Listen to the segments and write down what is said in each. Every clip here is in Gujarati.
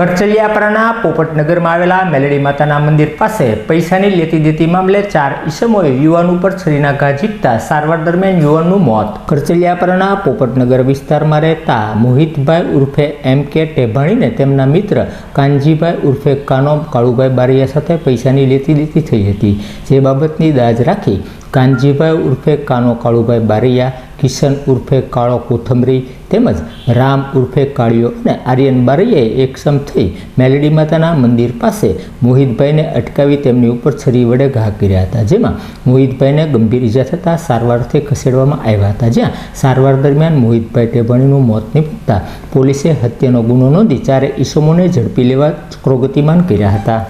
કરચલિયાપરાના પોપટનગરમાં આવેલા મેલડી માતાના મંદિર પાસે પૈસાની લેતી દેતી મામલે 4 ઈસમોએ યુવાન ઉપર છરીના ઘા ઝીકતા સારવાર દરમિયાન યુવાનનું મોત। કરચલિયાપરાના પોપટનગર વિસ્તારમાં રહેતા મોહિતભાઈ ઉર્ફે MK ટેભાણીને તેમના મિત્ર કાનજીભાઈ ઉર્ફે કાનો કાળુભાઈ બારૈયા સાથે પૈસાની લેતી દેતી થઈ હતી, જે બાબતની દાજ રાખી કાનજીભાઈ ઉર્ફે કાનો કાળુભાઈ બારૈયા, કિશન ઉર્ફે કાળો કોથમરી તેમજ રામ ઉર્ફે કાળિયો અને આર્યન બારૈયાએ એકસમ થઈ મેલડી માતાના મંદિર પાસે મોહિતભાઈને અટકાવી તેમની ઉપર છરી વડે ઘા કર્યા હતા, જેમાં મોહિતભાઈને ગંભીર ઈજા થતાં સારવારથી ખસેડવામાં આવ્યા હતા, જ્યાં સારવાર દરમિયાન મોહિતભાઈ ટેભાણીનું મોત નીપજતા પોલીસે હત્યાનો ગુનો નોંધી 4 ઈસમોને ઝડપી લેવા ચક્રો ગતિમાન કર્યા હતા।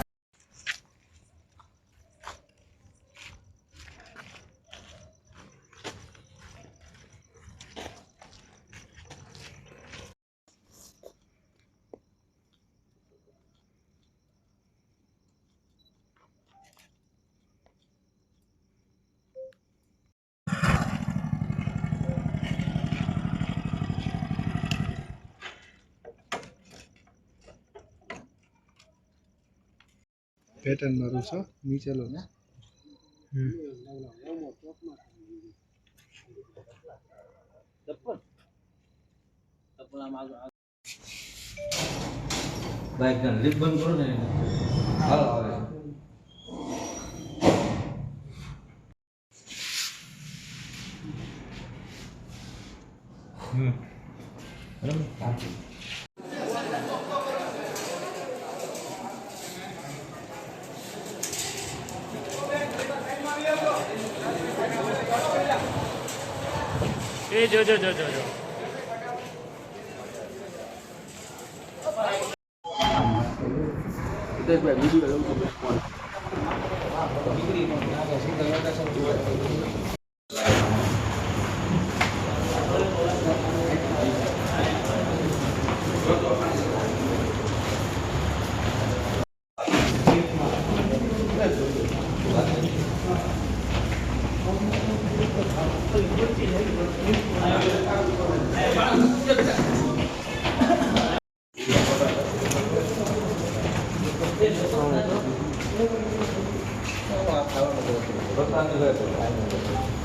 पैटर्न मारो सो नीचे लो ना। बाइक का लिफ्ट बंद करो ने। हाल आवे ए जो जो जो जो जो बताने गए